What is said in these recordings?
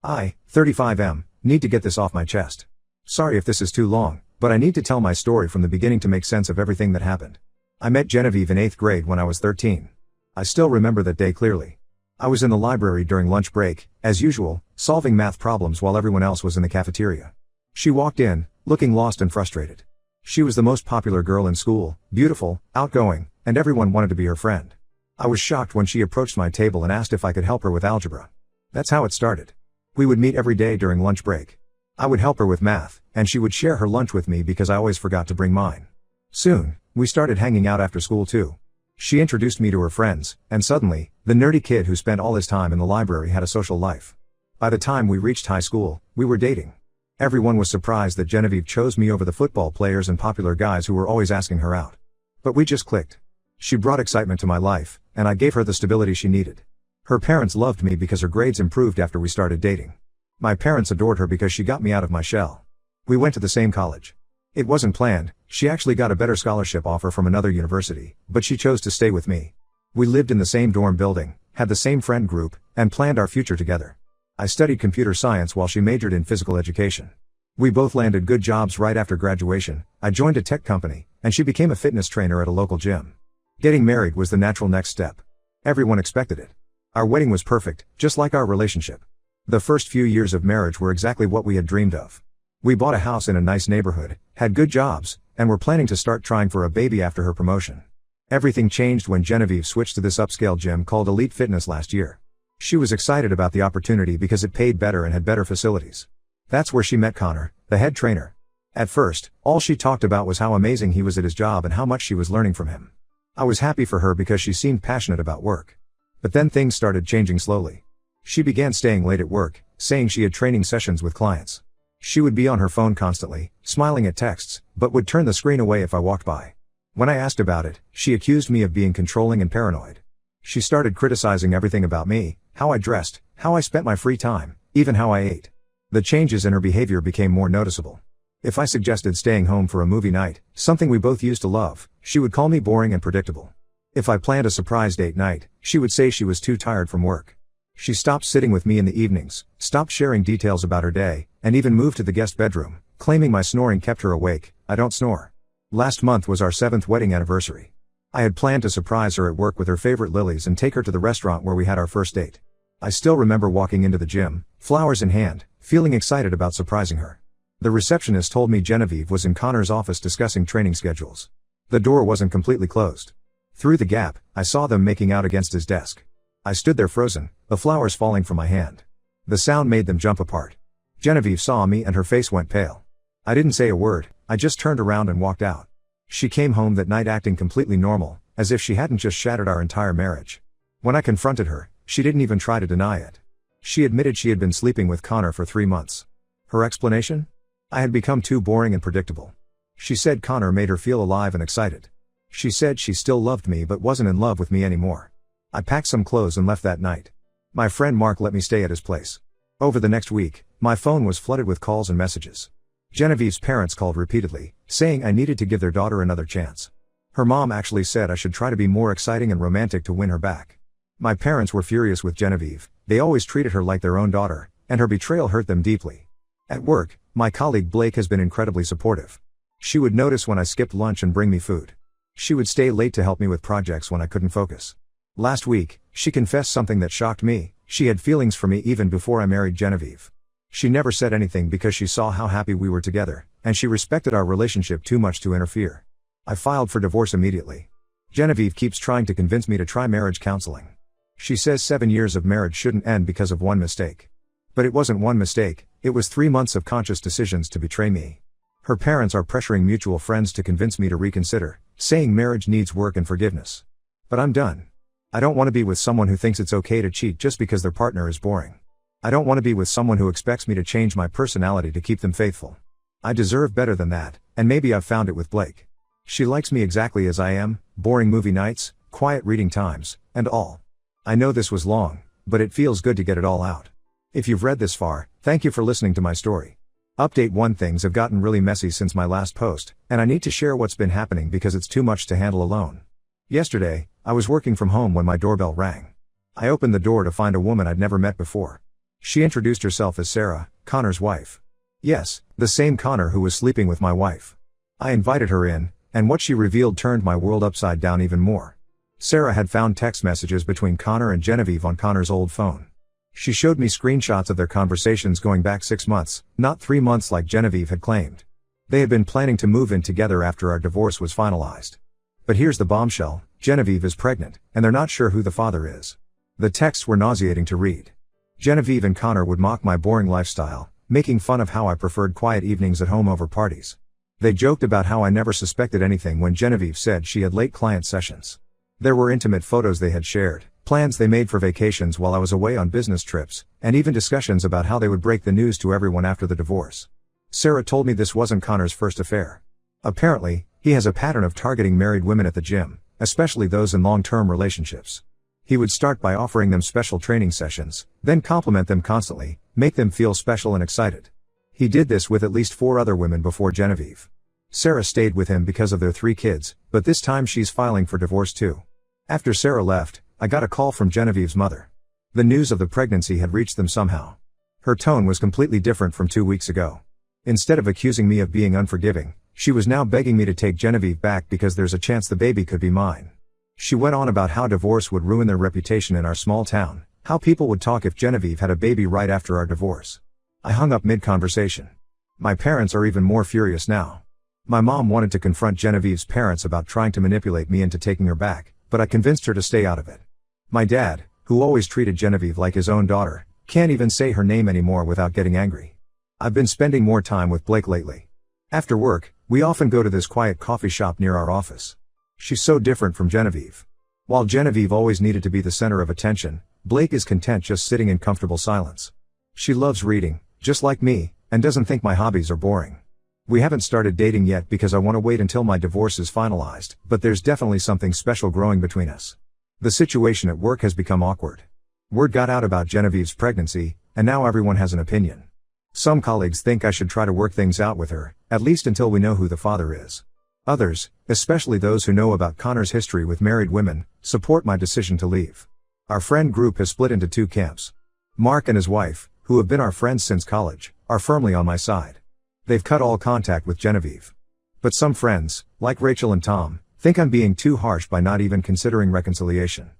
I, 35M, need to get this off my chest. Sorry if this is too long, but I need to tell my story from the beginning to make sense of everything that happened. I met Genevieve in 8th grade when I was 13. I still remember that day clearly. I was in the library during lunch break, as usual, solving math problems while everyone else was in the cafeteria. She walked in, looking lost and frustrated. She was the most popular girl in school, beautiful, outgoing, and everyone wanted to be her friend. I was shocked when she approached my table and asked if I could help her with algebra. That's how it started. We would meet every day during lunch break. I would help her with math, and she would share her lunch with me because I always forgot to bring mine. Soon, we started hanging out after school too. She introduced me to her friends, and suddenly, the nerdy kid who spent all his time in the library had a social life. By the time we reached high school, we were dating. Everyone was surprised that Genevieve chose me over the football players and popular guys who were always asking her out. But we just clicked. She brought excitement to my life, and I gave her the stability she needed. Her parents loved me because her grades improved after we started dating. My parents adored her because she got me out of my shell. We went to the same college. It wasn't planned, she actually got a better scholarship offer from another university, but she chose to stay with me. We lived in the same dorm building, had the same friend group, and planned our future together. I studied computer science while she majored in physical education. We both landed good jobs right after graduation. I joined a tech company, and she became a fitness trainer at a local gym. Getting married was the natural next step. Everyone expected it. Our wedding was perfect, just like our relationship. The first few years of marriage were exactly what we had dreamed of. We bought a house in a nice neighborhood, had good jobs, and were planning to start trying for a baby after her promotion. Everything changed when Genevieve switched to this upscale gym called Elite Fitness last year. She was excited about the opportunity because it paid better and had better facilities. That's where she met Connor, the head trainer. At first, all she talked about was how amazing he was at his job and how much she was learning from him. I was happy for her because she seemed passionate about work. But then things started changing slowly. She began staying late at work, saying she had training sessions with clients. She would be on her phone constantly, smiling at texts, but would turn the screen away if I walked by. When I asked about it, she accused me of being controlling and paranoid. She started criticizing everything about me, how I dressed, how I spent my free time, even how I ate. The changes in her behavior became more noticeable. If I suggested staying home for a movie night, something we both used to love, she would call me boring and predictable. If I planned a surprise date night, she would say she was too tired from work. She stopped sitting with me in the evenings, stopped sharing details about her day, and even moved to the guest bedroom, claiming my snoring kept her awake. I don't snore. Last month was our 7th wedding anniversary. I had planned to surprise her at work with her favorite lilies and take her to the restaurant where we had our first date. I still remember walking into the gym, flowers in hand, feeling excited about surprising her. The receptionist told me Genevieve was in Connor's office discussing training schedules. The door wasn't completely closed. Through the gap, I saw them making out against his desk. I stood there frozen, the flowers falling from my hand. The sound made them jump apart. Genevieve saw me and her face went pale. I didn't say a word, I just turned around and walked out. She came home that night acting completely normal, as if she hadn't just shattered our entire marriage. When I confronted her, she didn't even try to deny it. She admitted she had been sleeping with Connor for 3 months. Her explanation? I had become too boring and predictable. She said Connor made her feel alive and excited. She said she still loved me but wasn't in love with me anymore. I packed some clothes and left that night. My friend Mark let me stay at his place. Over the next week, my phone was flooded with calls and messages. Genevieve's parents called repeatedly, saying I needed to give their daughter another chance. Her mom actually said I should try to be more exciting and romantic to win her back. My parents were furious with Genevieve. They always treated her like their own daughter, and her betrayal hurt them deeply. At work, my colleague Blake has been incredibly supportive. She would notice when I skipped lunch and bring me food. She would stay late to help me with projects when I couldn't focus. Last week, she confessed something that shocked me. She had feelings for me even before I married Genevieve. She never said anything because she saw how happy we were together, and she respected our relationship too much to interfere. I filed for divorce immediately. Genevieve keeps trying to convince me to try marriage counseling. She says 7 years of marriage shouldn't end because of one mistake. But it wasn't one mistake, it was 3 months of conscious decisions to betray me. Her parents are pressuring mutual friends to convince me to reconsider, saying marriage needs work and forgiveness. But I'm done. I don't want to be with someone who thinks it's okay to cheat just because their partner is boring. I don't want to be with someone who expects me to change my personality to keep them faithful. I deserve better than that, and maybe I've found it with Blake. She likes me exactly as I am, boring movie nights, quiet reading times, and all. I know this was long, but it feels good to get it all out. If you've read this far, thank you for listening to my story. Update 1: Things have gotten really messy since my last post, and I need to share what's been happening because it's too much to handle alone. Yesterday, I was working from home when my doorbell rang. I opened the door to find a woman I'd never met before. She introduced herself as Sarah, Connor's wife. Yes, the same Connor who was sleeping with my wife. I invited her in, and what she revealed turned my world upside down even more. Sarah had found text messages between Connor and Genevieve on Connor's old phone. She showed me screenshots of their conversations going back 6 months, not 3 months like Genevieve had claimed. They had been planning to move in together after our divorce was finalized. But here's the bombshell: Genevieve is pregnant, and they're not sure who the father is. The texts were nauseating to read. Genevieve and Connor would mock my boring lifestyle, making fun of how I preferred quiet evenings at home over parties. They joked about how I never suspected anything when Genevieve said she had late client sessions. There were intimate photos they had shared, plans they made for vacations while I was away on business trips, and even discussions about how they would break the news to everyone after the divorce. Sarah told me this wasn't Connor's first affair. Apparently, he has a pattern of targeting married women at the gym, especially those in long-term relationships. He would start by offering them special training sessions, then compliment them constantly, make them feel special and excited. He did this with at least 4 other women before Genevieve. Sarah stayed with him because of their 3 kids, but this time she's filing for divorce too. After Sarah left, I got a call from Genevieve's mother. The news of the pregnancy had reached them somehow. Her tone was completely different from 2 weeks ago. Instead of accusing me of being unforgiving, she was now begging me to take Genevieve back because there's a chance the baby could be mine. She went on about how divorce would ruin their reputation in our small town, how people would talk if Genevieve had a baby right after our divorce. I hung up mid-conversation. My parents are even more furious now. My mom wanted to confront Genevieve's parents about trying to manipulate me into taking her back, but I convinced her to stay out of it. My dad, who always treated Genevieve like his own daughter, can't even say her name anymore without getting angry. I've been spending more time with Blake lately. After work, we often go to this quiet coffee shop near our office. She's so different from Genevieve. While Genevieve always needed to be the center of attention, Blake is content just sitting in comfortable silence. She loves reading, just like me, and doesn't think my hobbies are boring. We haven't started dating yet because I want to wait until my divorce is finalized, but there's definitely something special growing between us. The situation at work has become awkward. Word got out about Genevieve's pregnancy, and now everyone has an opinion. Some colleagues think I should try to work things out with her, at least until we know who the father is. Others, especially those who know about Connor's history with married women, support my decision to leave. Our friend group has split into 2 camps. Mark and his wife, who have been our friends since college, are firmly on my side. They've cut all contact with Genevieve. But some friends, like Rachel and Tom, think I'm being too harsh by not even considering reconciliation.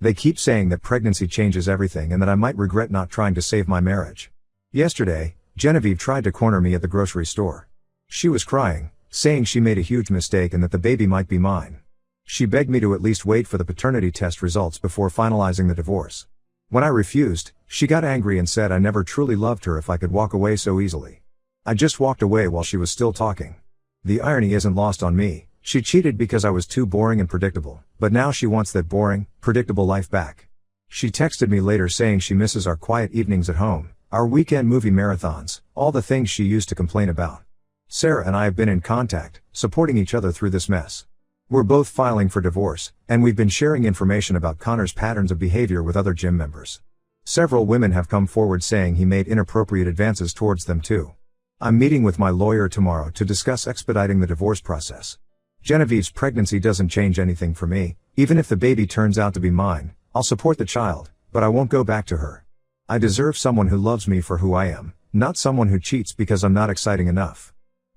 They keep saying that pregnancy changes everything and that I might regret not trying to save my marriage. Yesterday, Genevieve tried to corner me at the grocery store. She was crying, saying she made a huge mistake and that the baby might be mine. She begged me to at least wait for the paternity test results before finalizing the divorce. When I refused, she got angry and said I never truly loved her if I could walk away so easily. I just walked away while she was still talking. The irony isn't lost on me. She cheated because I was too boring and predictable, but now she wants that boring, predictable life back. She texted me later saying she misses our quiet evenings at home, our weekend movie marathons, all the things she used to complain about. Sarah and I have been in contact, supporting each other through this mess. We're both filing for divorce, and we've been sharing information about Connor's patterns of behavior with other gym members. Several women have come forward saying he made inappropriate advances towards them too. I'm meeting with my lawyer tomorrow to discuss expediting the divorce process. Genevieve's pregnancy doesn't change anything for me. Even if the baby turns out to be mine, I'll support the child, but I won't go back to her. I deserve someone who loves me for who I am, not someone who cheats because I'm not exciting enough.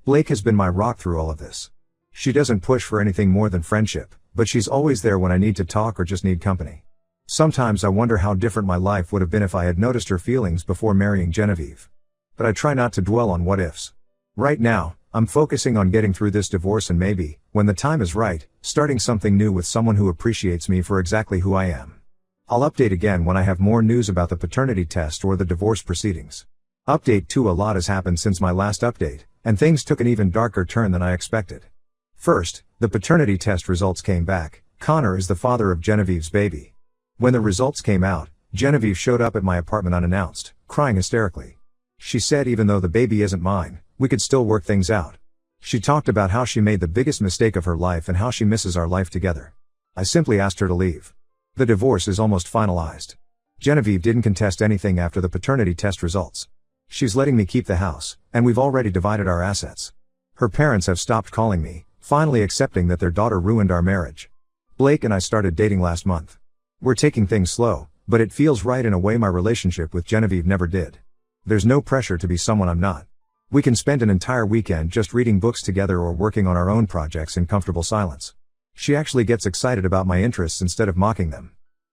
Blake has been my rock through all of this. She doesn't push for anything more than friendship, but she's always there when I need to talk or just need company. Sometimes I wonder how different my life would have been if I had noticed her feelings before marrying Genevieve. But I try not to dwell on what ifs. Right now, I'm focusing on getting through this divorce and maybe, when the time is right, starting something new with someone who appreciates me for exactly who I am. I'll update again when I have more news about the paternity test or the divorce proceedings. Update 2: a lot has happened since my last update, and things took an even darker turn than I expected. First, the paternity test results came back. Connor is the father of Genevieve's baby. When the results came out, Genevieve showed up at my apartment unannounced, crying hysterically. She said even though the baby isn't mine, we could still work things out. She talked about how she made the biggest mistake of her life and how she misses our life together. I simply asked her to leave. The divorce is almost finalized. Genevieve didn't contest anything after the paternity test results. She's letting me keep the house, and we've already divided our assets. Her parents have stopped calling me, finally accepting that their daughter ruined our marriage. Blake and I started dating last month. We're taking things slow, But it feels right in a way my relationship with Genevieve never did. There's no pressure to be someone I'm not. We can spend an entire weekend just reading books together or working on our own projects in comfortable silence. She actually gets excited about my interests instead of mocking them.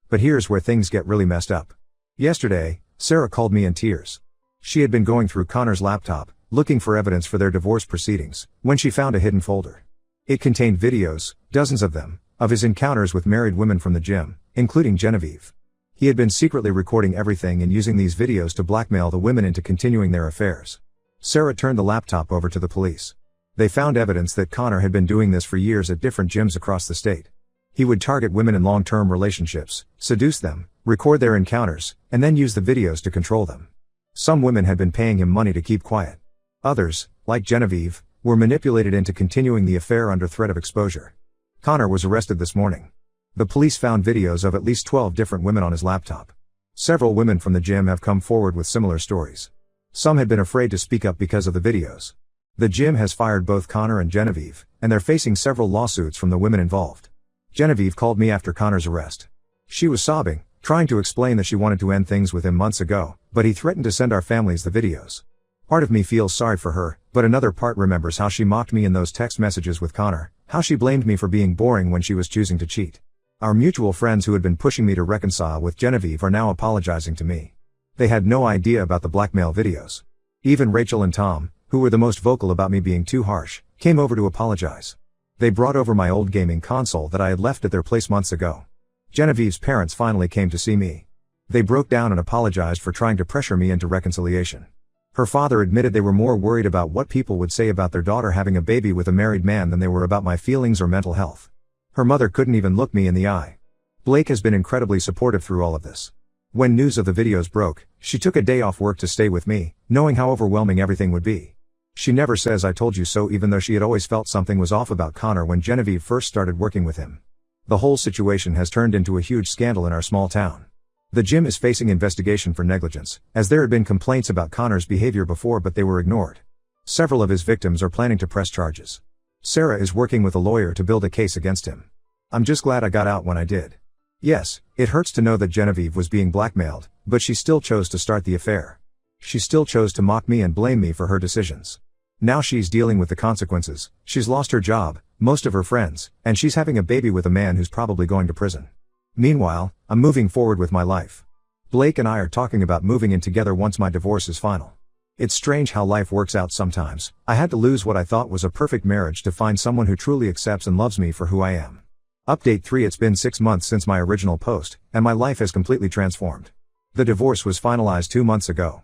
But here's where things get really messed up. Yesterday, Sarah called me in tears. She had been going through Connor's laptop, looking for evidence for their divorce proceedings, when she found a hidden folder. It contained videos, dozens of them, of his encounters with married women from the gym, including Genevieve. He had been secretly recording everything and using these videos to blackmail the women into continuing their affairs. Sarah turned the laptop over to the police. They found evidence that Connor had been doing this for years at different gyms across the state. He would target women in long-term relationships, seduce them, record their encounters, and then use the videos to control them. Some women had been paying him money to keep quiet. Others, like Genevieve, were manipulated into continuing the affair under threat of exposure. Connor was arrested this morning. The police found videos of at least 12 different women on his laptop. Several women from the gym have come forward with similar stories. Some had been afraid to speak up because of the videos. The gym has fired both Connor and Genevieve, and they're facing several lawsuits from the women involved. Genevieve called me after Connor's arrest. She was sobbing, trying to explain that she wanted to end things with him months ago, but he threatened to send our families the videos. Part of me feels sorry for her, but another part remembers how she mocked me in those text messages with Connor, how she blamed me for being boring when she was choosing to cheat. Our mutual friends who had been pushing me to reconcile with Genevieve are now apologizing to me. They had no idea about the blackmail videos. Even Rachel and Tom, who were the most vocal about me being too harsh, came over to apologize. They brought over my old gaming console that I had left at their place months ago. Genevieve's parents finally came to see me. They broke down and apologized for trying to pressure me into reconciliation. Her father admitted they were more worried about what people would say about their daughter having a baby with a married man than they were about my feelings or mental health. Her mother couldn't even look me in the eye. Blake has been incredibly supportive through all of this. When news of the videos broke, she took a day off work to stay with me, knowing how overwhelming everything would be. She never says "I told you so," even though she had always felt something was off about Connor when Genevieve first started working with him. The whole situation has turned into a huge scandal in our small town. The gym is facing investigation for negligence, as there had been complaints about Connor's behavior before but they were ignored. Several of his victims are planning to press charges. Sarah is working with a lawyer to build a case against him. I'm just glad I got out when I did. Yes, it hurts to know that Genevieve was being blackmailed, but she still chose to start the affair. She still chose to mock me and blame me for her decisions. Now she's dealing with the consequences. She's lost her job, most of her friends, and she's having a baby with a man who's probably going to prison. Meanwhile, I'm moving forward with my life. Blake and I are talking about moving in together once my divorce is final. It's strange how life works out sometimes. I had to lose what I thought was a perfect marriage to find someone who truly accepts and loves me for who I am. Update 3: It's been 6 months since my original post, and my life has completely transformed. The divorce was finalized 2 months ago.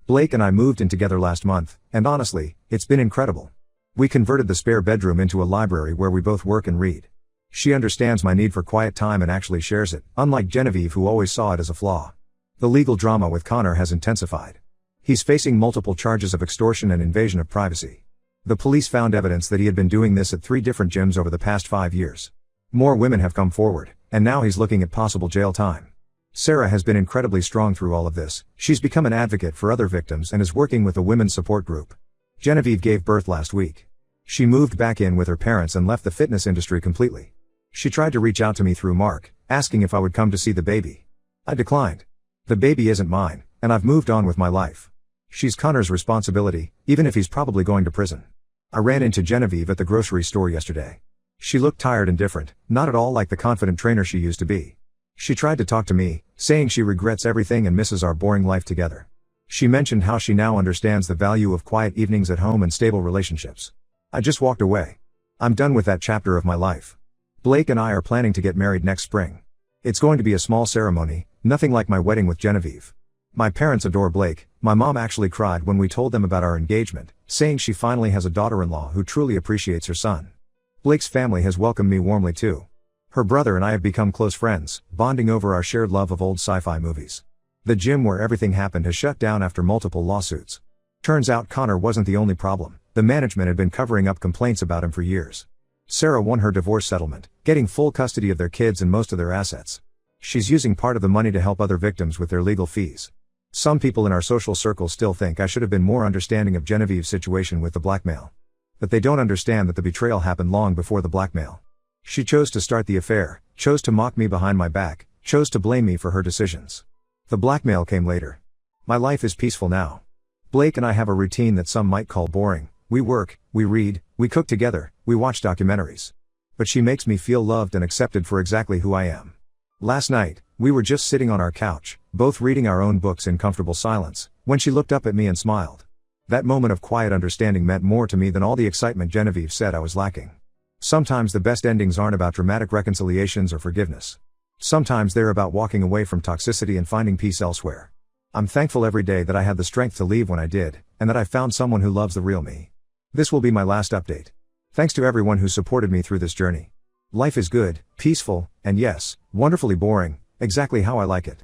Blake and I moved in together last month, and honestly, it's been incredible. We converted the spare bedroom into a library where we both work and read. She understands my need for quiet time and actually shares it, unlike Genevieve who always saw it as a flaw. The legal drama with Connor has intensified. He's facing multiple charges of extortion and invasion of privacy. The police found evidence that he had been doing this at 3 different gyms over the past 5 years. More women have come forward, and now he's looking at possible jail time. Sarah has been incredibly strong through all of this. She's become an advocate for other victims and is working with a women's support group. Genevieve gave birth last week. She moved back in with her parents and left the fitness industry completely. She tried to reach out to me through Mark, asking if I would come to see the baby. I declined. The baby isn't mine, and I've moved on with my life. She's Connor's responsibility, even if he's probably going to prison. I ran into Genevieve at the grocery store yesterday. She looked tired and different, not at all like the confident trainer she used to be. She tried to talk to me, saying she regrets everything and misses our boring life together. She mentioned how she now understands the value of quiet evenings at home and stable relationships. I just walked away. I'm done with that chapter of my life. Blake and I are planning to get married next spring. It's going to be a small ceremony, nothing like my wedding with Genevieve. My parents adore Blake. My mom actually cried when we told them about our engagement, saying she finally has a daughter-in-law who truly appreciates her son. Blake's family has welcomed me warmly too. Her brother and I have become close friends, bonding over our shared love of old sci-fi movies. The gym where everything happened has shut down after multiple lawsuits. Turns out Connor wasn't the only problem. The management had been covering up complaints about him for years. Sarah won her divorce settlement, getting full custody of their kids and most of their assets. She's using part of the money to help other victims with their legal fees. Some people in our social circle still think I should have been more understanding of Genevieve's situation with the blackmail. But they don't understand that the betrayal happened long before the blackmail. She chose to start the affair, chose to mock me behind my back, chose to blame me for her decisions. The blackmail came later. My life is peaceful now. Blake and I have a routine that some might call boring. We work, we read, we cook together, we watch documentaries. But she makes me feel loved and accepted for exactly who I am. Last night, we were just sitting on our couch, both reading our own books in comfortable silence, when she looked up at me and smiled. That moment of quiet understanding meant more to me than all the excitement Genevieve said I was lacking. Sometimes the best endings aren't about dramatic reconciliations or forgiveness. Sometimes they're about walking away from toxicity and finding peace elsewhere. I'm thankful every day that I had the strength to leave when I did, and that I found someone who loves the real me. This will be my last update. Thanks to everyone who supported me through this journey. Life is good, peaceful, and yes, wonderfully boring, exactly how I like it.